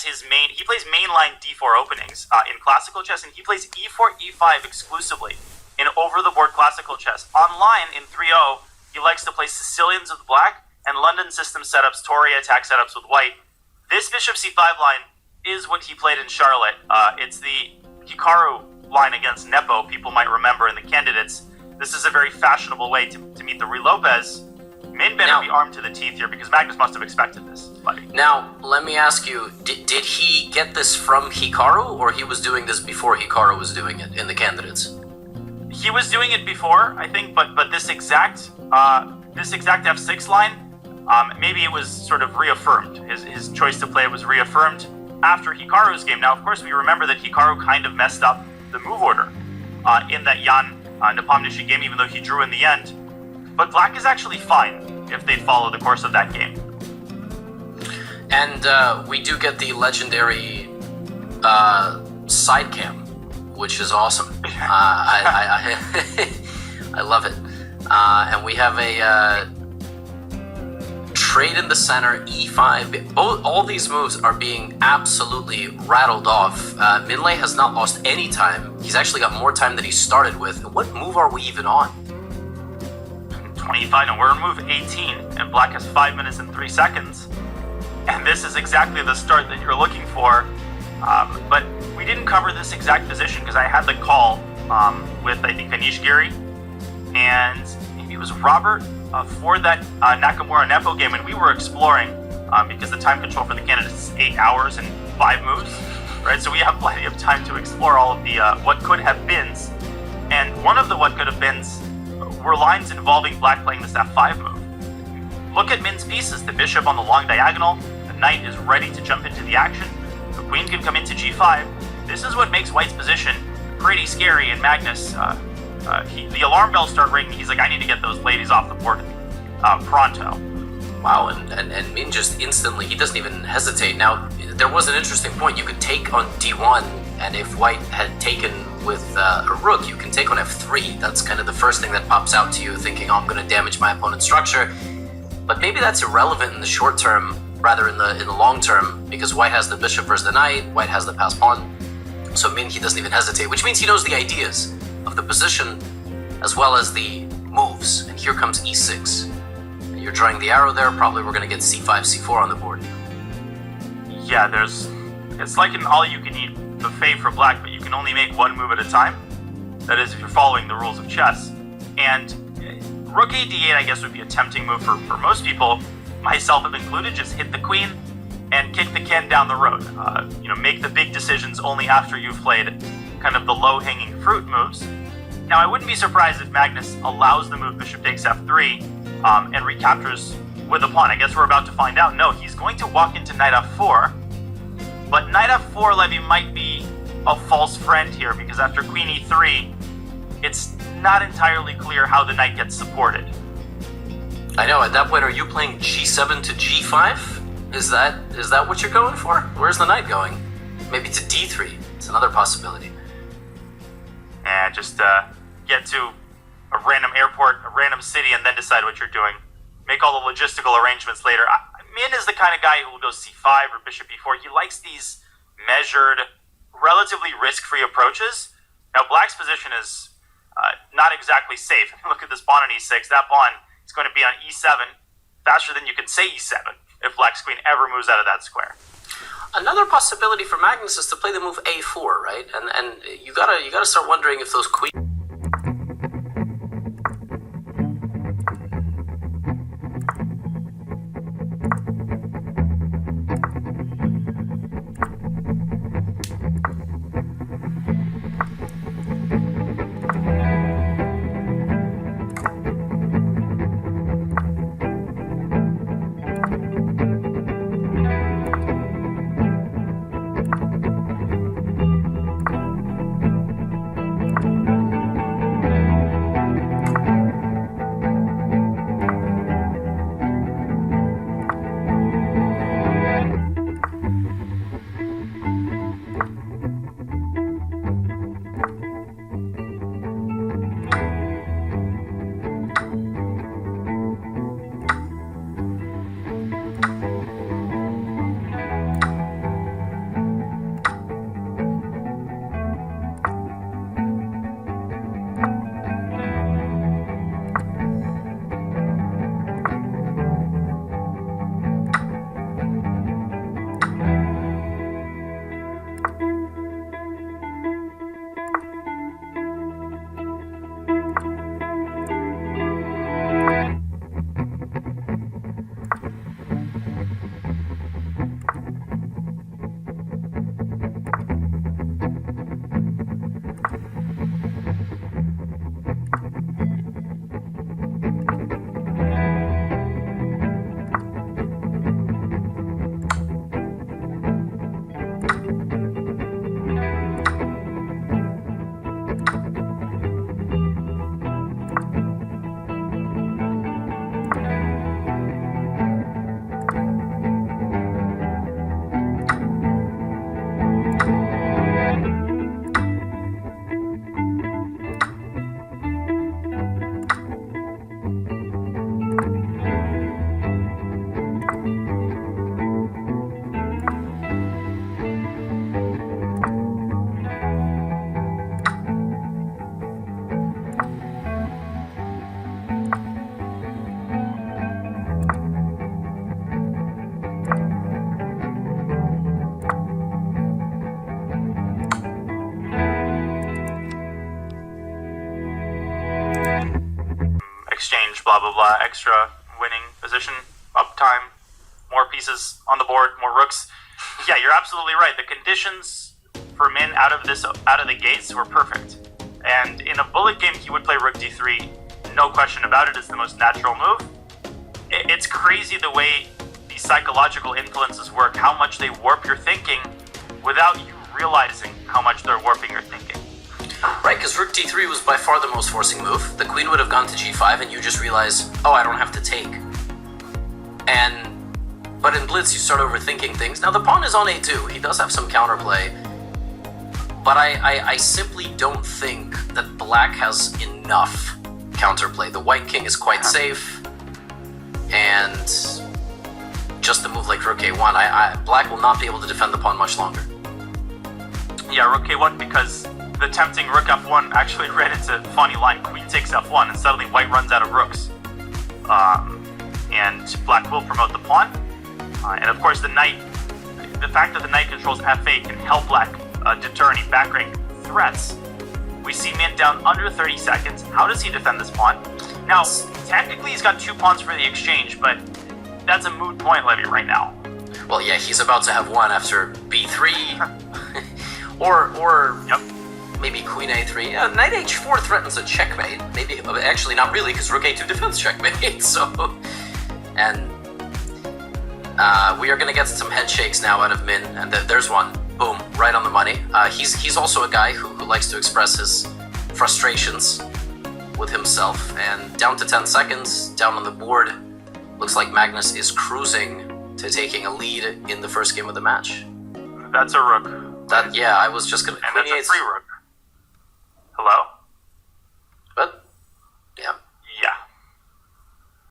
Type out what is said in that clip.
his main. He plays mainline d4 openings in classical chess, and he plays e4, e5 exclusively in over-the-board classical chess. Online in 3-0, he likes to play Sicilians with black and London system setups, Tory attack setups with white. This bishop c5 line is what he played in Charlotte. It's the Hikaru line against Nepo, people might remember in the candidates. This is a very fashionable way to meet the Ruy Lopez. Min better be armed to the teeth here because Magnus must have expected this. Now, let me ask you, did he get this from Hikaru, or he was doing this before Hikaru was doing it in the candidates? He was doing it before, I think, but this exact f6 line, maybe it was sort of reaffirmed. His choice to play was reaffirmed after Hikaru's game. Now, of course, we remember that Hikaru kind of messed up the move order in that Jan Nepomniachtchi game, even though he drew in the end. But black is actually fine if they follow the course of that game. And we do get the legendary side cam, which is awesome. I love it. And we have a trade in the center, e5. All these moves are being absolutely rattled off. Minlay has not lost any time. He's actually got more time than he started with. What move are we even on? 25, and we're on move 18, and black has 5 minutes and 3 seconds. And this is exactly the start that you're looking for. But we didn't cover this exact position because I had the call with, I think, Anish Giri, and maybe it was Robert for that Nakamura Nepo game, and we were exploring because the time control for the candidates is 8 hours and 5 moves, right? So we have plenty of time to explore all of the what could have beens. And one of the what could have beens were lines involving black playing this f5 move. Look at Min's pieces. The bishop on the long diagonal, the knight is ready to jump into the action, the queen can come into g5. This is what makes white's position pretty scary, and Magnus, the alarm bells start ringing. He's like, I need to get those ladies off the board pronto. Wow, and Min just instantly, he doesn't even hesitate. Now, there was an interesting point. You could take on d1, and if white had taken with a rook, you can take on f3. That's kind of the first thing that pops out to you, thinking, oh, I'm going to damage my opponent's structure. But maybe that's irrelevant in the short term, rather in the long term, because white has the bishop versus the knight, white has the passed pawn. So Min, he doesn't even hesitate, which means he knows the ideas of the position as well as the moves. And here comes e6. And you're drawing the arrow there. Probably we're going to get c5, c4 on the board. Yeah, it's like an all-you-can-eat buffet for black, but you can only make one move at a time. That is, if you're following the rules of chess. And rook a d8, I guess, would be a tempting move for most people, myself included. Just hit the queen and kick the can down the road. Make the big decisions only after you've played kind of the low-hanging fruit moves. Now, I wouldn't be surprised if Magnus allows the move bishop takes f3 and recaptures with a pawn. I guess we're about to find out. No, he's going to walk into knight f4, but knight f4, Levy, might be a false friend here because after queen e3, it's not entirely clear how the knight gets supported. I know, at that point, are you playing g7 to g5? Is that what you're going for? Where's the knight going? Maybe to d3. It's another possibility. And just get to a random airport, a random city, and then decide what you're doing. Make all the logistical arrangements later. Min is the kind of guy who will go c5 or bishop b4. He likes these measured, relatively risk-free approaches. Now, black's position is not exactly safe. Look at this pawn on e6. That pawn is going to be on e7 faster than you can say e7 if black's queen ever moves out of that square. Another possibility for Magnus is to play the move a4, right? And you gotta start wondering if those queens. advantage, blah, blah, blah, extra winning position, uptime, more pieces on the board, more rooks. Yeah, you're absolutely right. The conditions for Min out of the gates were perfect. And in a bullet game, he would play rook d3. No question about it. It's the most natural move. It's crazy the way these psychological influences work, how much they warp your thinking without you realizing how much they're warping your thinking. Right, because rook d3 was by far the most forcing move. The queen would have gone to g5 and you just realize, oh, I don't have to take. But in blitz, you start overthinking things. Now, the pawn is on a2. He does have some counterplay. But I simply don't think that black has enough counterplay. The white king is quite safe. And just a move like rook a1, black will not be able to defend the pawn much longer. Yeah, rook a1, because the tempting rook f1 actually ran into funny line queen takes f1, and suddenly white runs out of rooks. And black will promote the pawn. And of course, the fact that the knight controls f8 can help black deter any back rank threats. We see Min down under 30 seconds. How does he defend this pawn? Now, technically he's got 2 pawns for the exchange, but that's a moot point, Levy, right now. Well, yeah, he's about to have 1 after b3, or yep. Maybe queen a3. Knight h4 threatens a checkmate. Maybe, actually not really, because rook a2 defends checkmate, so... And we are going to get some head shakes now out of Min, and there's one. Boom, right on the money. He's also a guy who likes to express his frustrations with himself. And down to 10 seconds, down on the board, looks like Magnus is cruising to taking a lead in the first game of the match. That's a rook. Yeah, I was just going to... And that's a free rook. Hello?